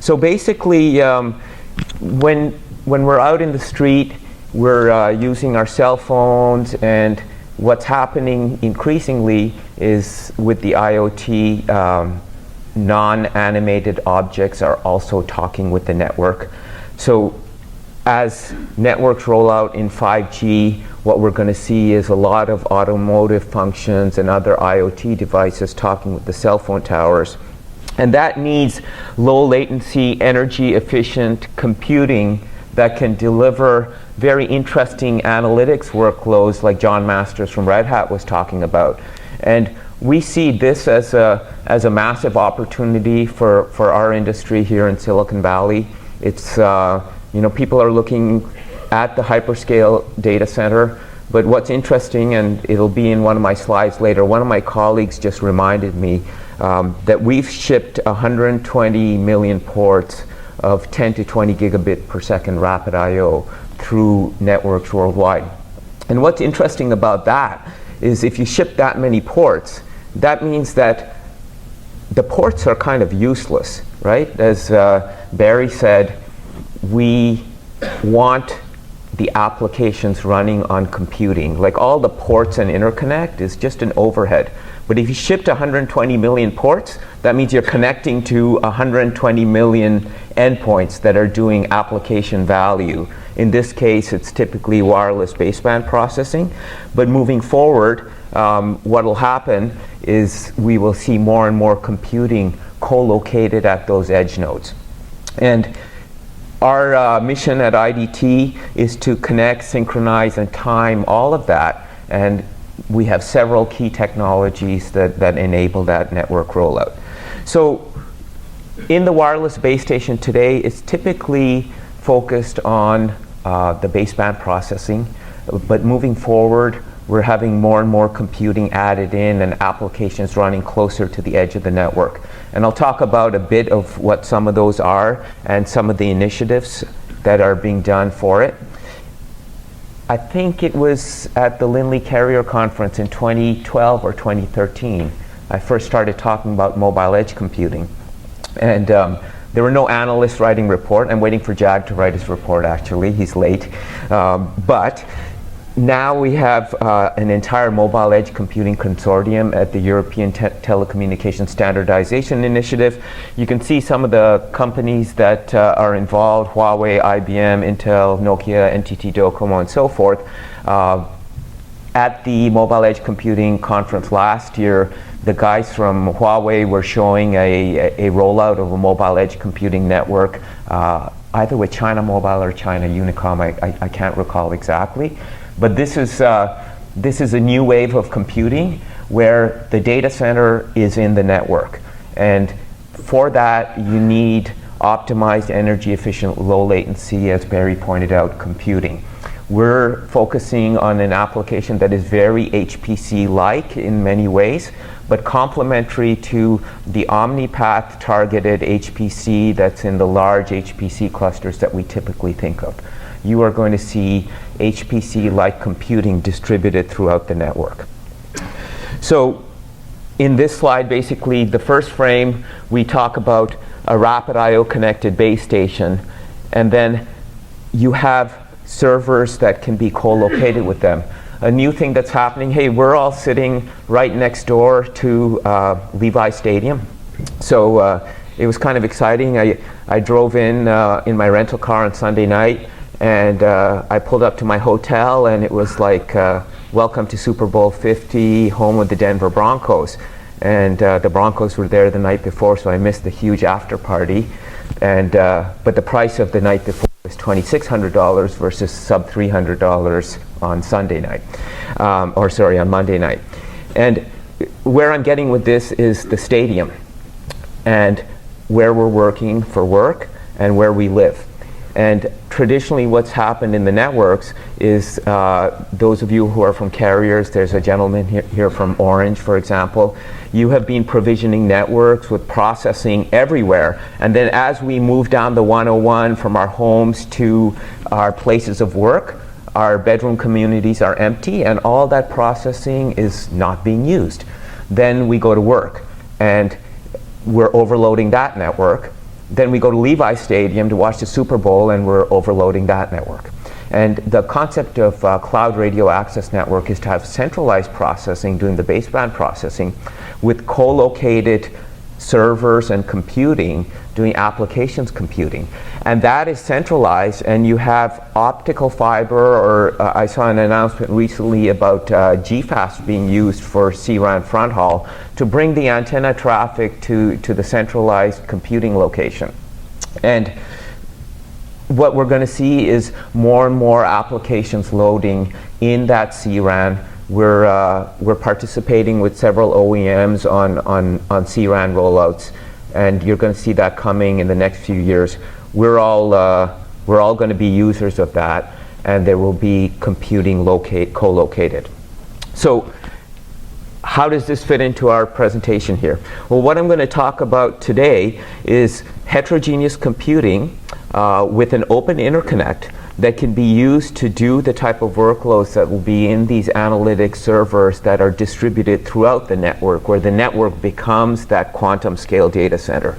So basically, when we're out in the street, we're using our cell phones, and what's happening increasingly is with the IoT, non-animated objects are also talking with the network. So as networks roll out in 5G, what we're going to see is a lot of automotive functions and other IoT devices talking with the cell phone towers. And that needs low latency, energy efficient computing that can deliver very interesting analytics workloads like John Masters from Red Hat was talking about. And we see this as a massive opportunity for our industry here in Silicon Valley. It's, people are looking at the hyperscale data center, but what's interesting, and it'll be in one of my slides later, one of my colleagues just reminded me that we've shipped 120 million ports of 10 to 20 gigabit per second rapid I/O through networks worldwide. And what's interesting about that is if you ship that many ports, that means that the ports are kind of useless, right? As Barry said, we want the applications running on computing. Like all the ports and interconnect is just an overhead. But if you shipped 120 million ports, that means you're connecting to 120 million endpoints that are doing application value. In this case, it's typically wireless baseband processing. But moving forward, what will happen is we will see more and more computing co-located at those edge nodes. And our mission at IDT is to connect, synchronize, and time all of that. And we have several key technologies that enable that network rollout. So in the wireless base station today, it's typically focused on the baseband processing. But moving forward, we're having more and more computing added in and applications running closer to the edge of the network. And I'll talk about a bit of what some of those are and some of the initiatives that are being done for it. I think it was at the Lindley Carrier Conference in 2012 or 2013, I first started talking about mobile edge computing. And there were no analysts writing report. I'm waiting for Jag to write his report, actually. He's late. But now we have an entire mobile edge computing consortium at the European Telecommunication Standardization Initiative. You can see some of the companies that are involved: Huawei, IBM, Intel, Nokia, NTT Docomo, and so forth. At the Mobile Edge Computing Conference last year, the guys from Huawei were showing a rollout of a mobile edge computing network, either with China Mobile or China Unicom. I can't recall exactly. But this is a new wave of computing where the data center is in the network. And for that, you need optimized, energy efficient, low latency, as Barry pointed out, computing. We're focusing on an application that is very HPC-like in many ways, but complementary to the OmniPath targeted HPC that's in the large HPC clusters that we typically think of. You are going to see HPC-like computing distributed throughout the network. So in this slide, basically, the first frame, we talk about a rapid I/O connected base station, and then you have servers that can be co-located with them. A new thing that's happening, hey, we're all sitting right next door to Levi Stadium. So it was kind of exciting. I drove in my rental car on Sunday night, and I pulled up to my hotel, and it was like, welcome to Super Bowl 50, home of the Denver Broncos. And the Broncos were there the night before, so I missed the huge after party. And but the price of the night before was $2,600 versus sub $300 on Sunday night, on Monday night. And where I'm getting with this is the stadium, and where we're working for work, and where we live. And traditionally what's happened in the networks is, those of you who are from carriers, there's a gentleman here from Orange, for example, you have been provisioning networks with processing everywhere. And then as we move down the 101 from our homes to our places of work, our bedroom communities are empty, and all that processing is not being used. Then we go to work, and we're overloading that network. then we go to Levi Stadium to watch the Super Bowl, and we're overloading that network. And the concept of cloud radio access network is to have centralized processing, doing the baseband processing, with co-located servers and computing, doing applications computing. And that is centralized, and you have optical fiber, or I saw an announcement recently about GFAST being used for C-RAN front haul to bring the antenna traffic to the centralized computing location. And what we're going to see is more and more applications loading in that C-RAN. We're participating with several OEMs on C-RAN rollouts, and you're going to see that coming in the next few years. We're all going to be users of that, and there will be computing co-located. So how does this fit into our presentation here? Well, what I'm going to talk about today is heterogeneous computing with an open interconnect that can be used to do the type of workloads that will be in these analytic servers that are distributed throughout the network, where the network becomes that quantum scale data center.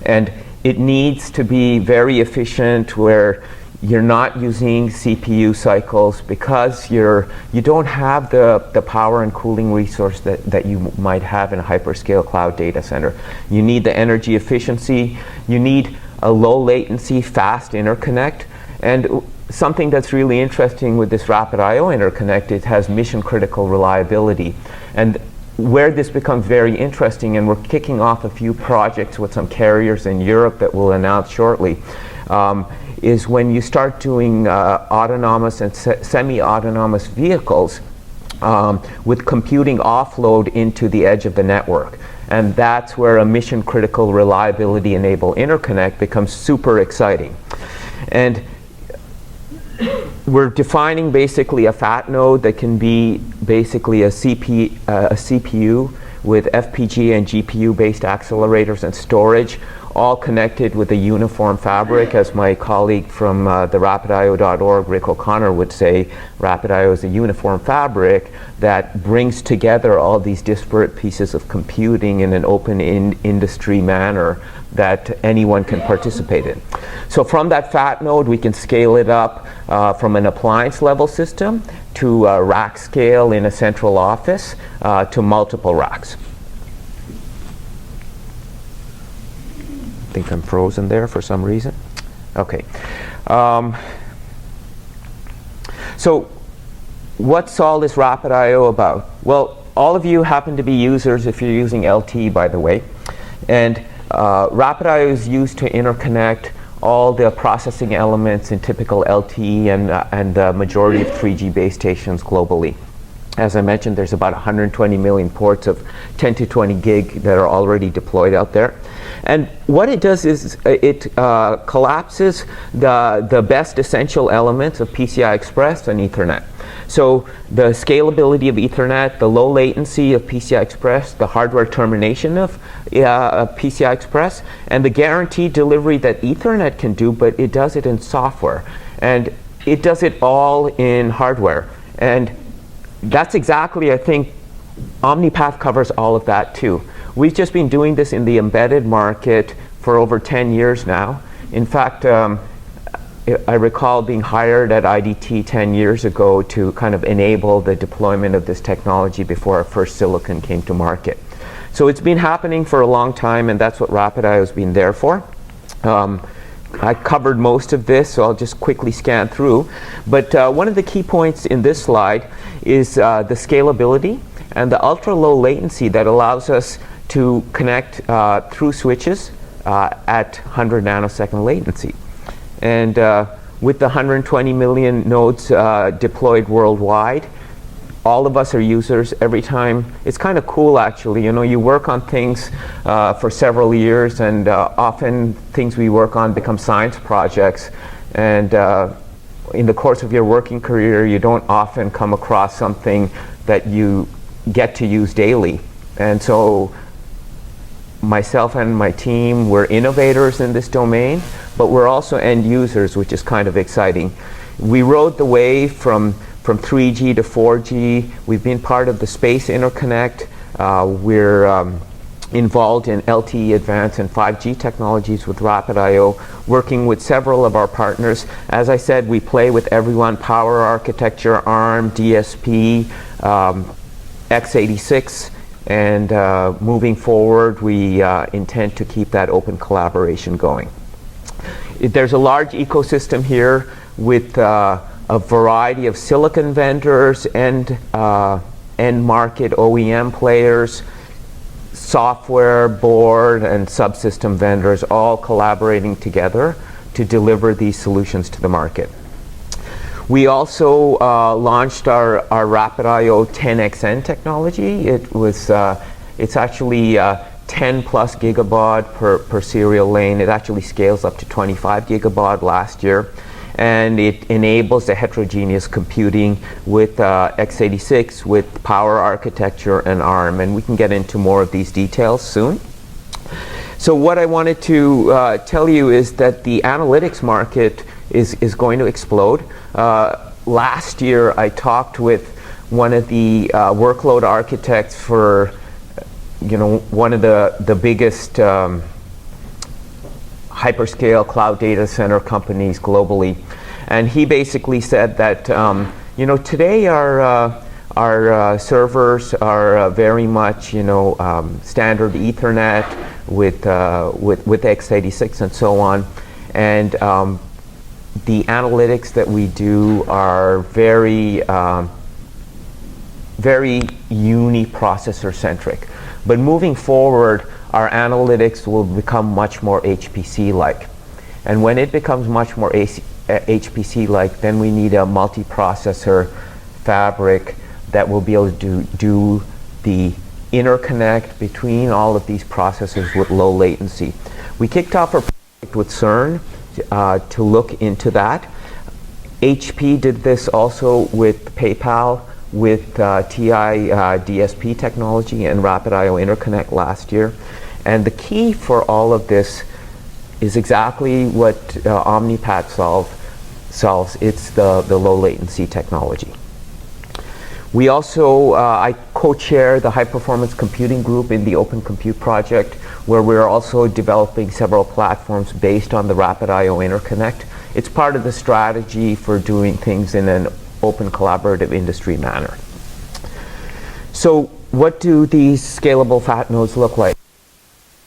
And it needs to be very efficient, where you're not using CPU cycles, because you don't have the power and cooling resource that you might have in a hyperscale cloud data center. You need the energy efficiency, you need a low latency, fast interconnect. And something that's really interesting with this Rapid I/O interconnect, it has mission critical reliability. And where this becomes very interesting, and we're kicking off a few projects with some carriers in Europe that we'll announce shortly, is when you start doing autonomous and semi-autonomous vehicles with computing offload into the edge of the network. And that's where a mission critical reliability enabled interconnect becomes super exciting. And we're defining basically a FAT node that can be basically a CPU with FPGA and GPU based accelerators and storage, all connected with a uniform fabric. As my colleague from the RapidIO.org, Rick O'Connor, would say, RapidIO is a uniform fabric that brings together all these disparate pieces of computing in an open industry manner that anyone can participate in. So from that FAT node, we can scale it up from an appliance level system to rack scale in a central office to multiple racks. I think I'm frozen there for some reason. Okay. So what's all this Rapid I/O about? Well, all of you happen to be users if you're using LTE, by the way. And Rapid I/O is used to interconnect all the processing elements in typical LTE and the majority of 3G base stations globally. As I mentioned, there's about 120 million ports of 10 to 20 gig that are already deployed out there. And what it does is it collapses the best essential elements of PCI Express and Ethernet. So the scalability of Ethernet, the low latency of PCI Express, the hardware termination of PCI Express, and the guaranteed delivery that Ethernet can do, but it does it in software. And it does it all in hardware. And that's exactly, I think, Omnipath covers all of that too. We've just been doing this in the embedded market for over 10 years now. In fact, I recall being hired at IDT 10 years ago to kind of enable the deployment of this technology before our first silicon came to market. So it's been happening for a long time, and that's what Rapid I/O has been there for. I covered most of this, so I'll just quickly scan through. But one of the key points in this slide is the scalability and the ultra low latency that allows us to connect through switches at 100 nanosecond latency. And with the 120 million nodes deployed worldwide, all of us are users every time. It's kind of cool, actually. You know, you work on things for several years, and often things we work on become science projects. And in the course of your working career, you don't often come across something that you get to use daily. And so myself and my team, we're innovators in this domain, but we're also end users, which is kind of exciting. We rode the wave from 3G to 4G. We've been part of the space interconnect. We're involved in LTE Advanced and 5G technologies with RapidIO, working with several of our partners. As I said, we play with everyone: Power Architecture, ARM, DSP, x86, and moving forward, we intend to keep that open collaboration going. There's a large ecosystem here with a variety of silicon vendors and end market OEM players, software, board, and subsystem vendors all collaborating together to deliver these solutions to the market. We also launched our RapidIO 10XN technology. It's actually 10 plus gigabaud per serial lane. It actually scales up to 25 gigabaud last year. And it enables the heterogeneous computing with x86, with Power Architecture and ARM. And we can get into more of these details soon. So what I wanted to tell you is that the analytics market is going to explode. Last year, I talked with one of the workload architects for one of the biggest hyperscale cloud data center companies globally, and he basically said that today our servers are very much standard Ethernet with x86 and so on, and the analytics that we do are very uniprocessor centric. But moving forward, our analytics will become much more HPC-like. And when it becomes much more HPC-like, then we need a multiprocessor fabric that will be able to do the interconnect between all of these processors with low latency. We kicked off our project with CERN to look into that. HP did this also with PayPal, with TI DSP technology and RapidIO Interconnect last year. And the key for all of this is exactly what Omni-Path solves. It's the low latency technology. We also, I co-chair the High Performance Computing Group in the Open Compute Project, where we're also developing several platforms based on the RapidIO Interconnect. It's part of the strategy for doing things in an open collaborative industry manner. So what do these scalable fat nodes look like?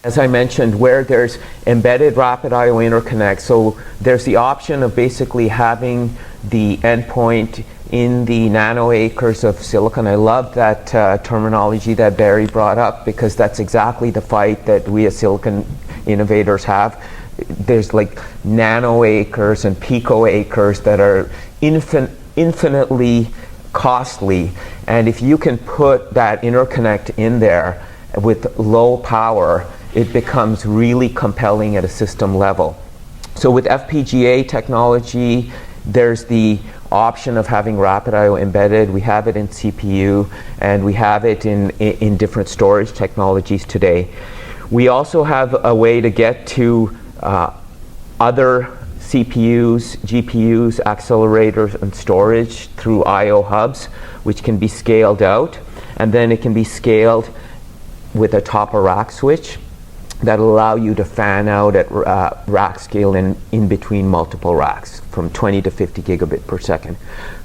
As I mentioned, where there's embedded RapidIO Interconnect, so there's the option of basically having the endpoint in the nanoacres of silicon. I love that terminology that Barry brought up, because that's exactly the fight that we as silicon innovators have. There's like nanoacres and picoacres that are infinitely costly, and if you can put that interconnect in there with low power, it becomes really compelling at a system level. So with FPGA technology, there's the option of having RapidIO embedded. We have it in CPU, and we have it in different storage technologies today. We also have a way to get to other CPUs, GPUs, accelerators, and storage through I/O hubs, which can be scaled out, and then it can be scaled with a top-of-rack switch that'll allow you to fan out at rack scale in between multiple racks from 20 to 50 gigabit per second.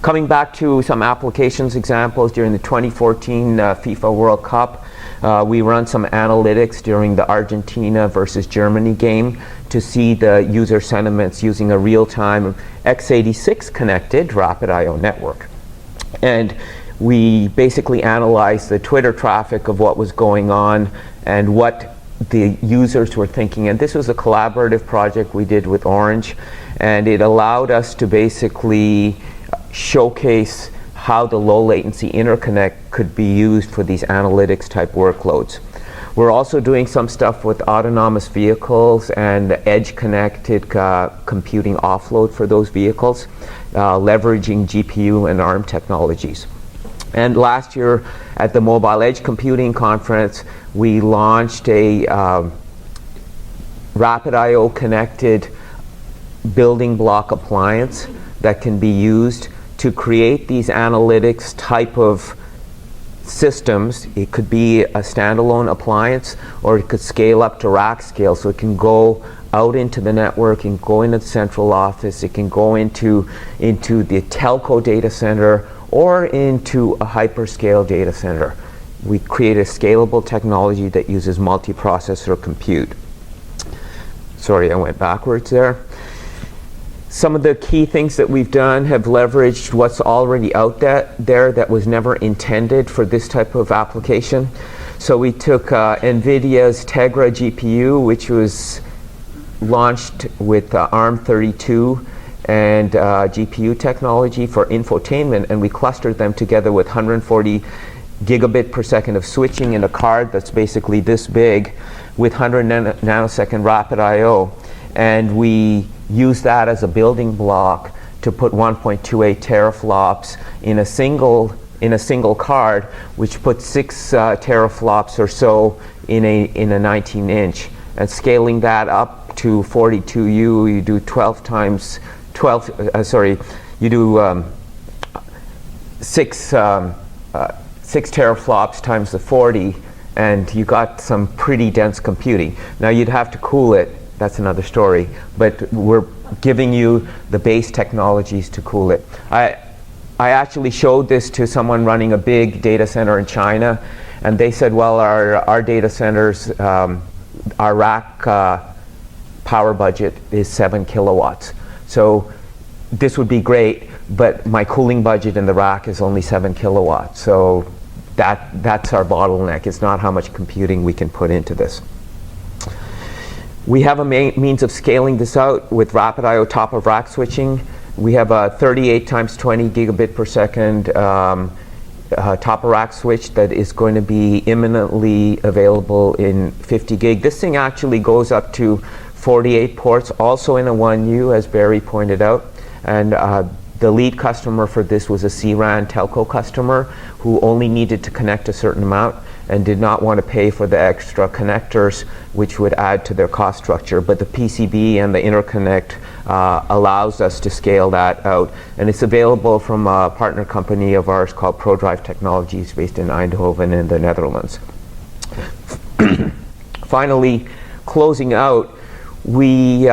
Coming back to some applications examples, during the 2014 FIFA World Cup, we run some analytics during the Argentina versus Germany game to see the user sentiments using a real-time x86 connected RapidIO network. And we basically analyzed the Twitter traffic of what was going on and what the users were thinking. And this was a collaborative project we did with Orange, and it allowed us to basically showcase how the low latency interconnect could be used for these analytics type workloads. We're also doing some stuff with autonomous vehicles and edge connected computing offload for those vehicles, leveraging GPU and ARM technologies. And last year at the Mobile Edge Computing Conference, we launched a RapidIO connected building block appliance that can be used to create these analytics type of systems. It could be a standalone appliance, or it could scale up to rack scale, so it can go out into the network and go into the central office. It can go into the telco data center or into a hyperscale data center. We create a scalable technology that uses multiprocessor compute. Sorry, I went backwards there. Some of the key things that we've done have leveraged what's already out there that was never intended for this type of application. So we took NVIDIA's Tegra GPU, which was launched with ARM32 and GPU technology for infotainment, and we clustered them together with 140 gigabit per second of switching in a card that's basically this big with 100 nanosecond rapid I/O. And we use that as a building block to put 1.28 teraflops in a single card, which puts 6 teraflops or so in a 19-inch. And scaling that up to 42U, you do 12 times 12. You do 6 teraflops times the 40, and you got some pretty dense computing. Now you'd have to cool it. That's another story, but we're giving you the base technologies to cool it. I actually showed this to someone running a big data center in China, and they said, well, our data centers, our rack power budget is 7 kilowatts. So this would be great, but my cooling budget in the rack is only 7 kilowatts. So that's our bottleneck. It's not how much computing we can put into this. We have a means of scaling this out with rapid I/O top of rack switching. We have a 38 times 20 gigabit per second top of rack switch that is going to be imminently available in 50 gig. This thing actually goes up to 48 ports, also in a 1U, as Barry pointed out. And the lead customer for this was a CRAN telco customer who only needed to connect a certain amount and did not want to pay for the extra connectors, which would add to their cost structure. But the PCB and the interconnect allows us to scale that out. And it's available from a partner company of ours called ProDrive Technologies, based in Eindhoven in the Netherlands. Finally, closing out, we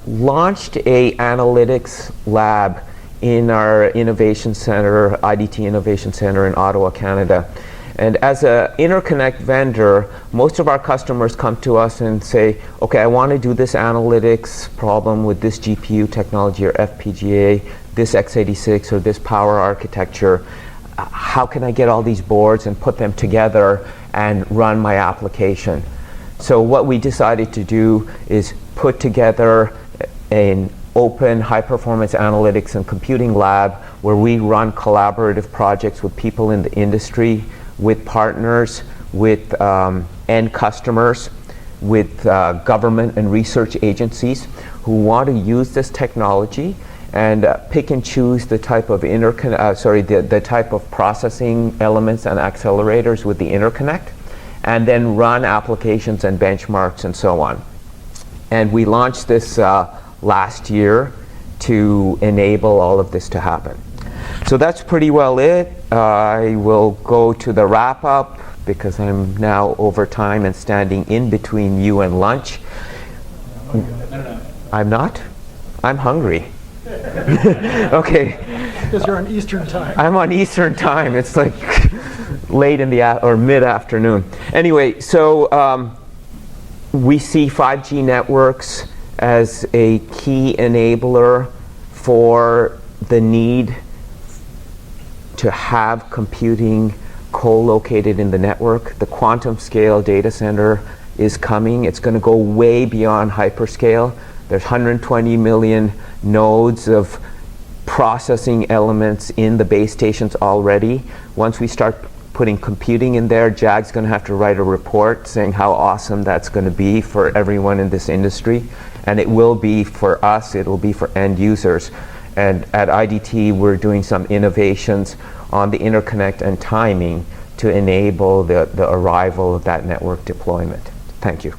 launched a analytics lab in our innovation center, IDT Innovation Center in Ottawa, Canada. And as an interconnect vendor, most of our customers come to us and say, okay, I want to do this analytics problem with this GPU technology or FPGA, this x86 or this power architecture. How can I get all these boards and put them together and run my application? So what we decided to do is put together an open high-performance analytics and computing lab where we run collaborative projects with people in the industry, with partners, with end customers, with government and research agencies who want to use this technology and pick and choose the type of the type of processing elements and accelerators with the interconnect, and then run applications and benchmarks and so on. And we launched this last year to enable all of this to happen. So that's pretty well it. I will go to the wrap up because I'm now over time and standing in between you and lunch. No. I'm not? I'm hungry. Okay. Because you're on Eastern time. I'm on Eastern time. It's like late in the or mid-afternoon. Anyway, so we see 5G networks as a key enabler for the need to have computing co-located in the network. The quantum scale data center is coming. It's going to go way beyond hyperscale. There's 120 million nodes of processing elements in the base stations already. Once we start putting computing in there, JAG's going to have to write a report saying how awesome that's going to be for everyone in this industry. And it will be for us, it'll be for end users. And at IDT, we're doing some innovations on the interconnect and timing to enable the arrival of that network deployment. Thank you.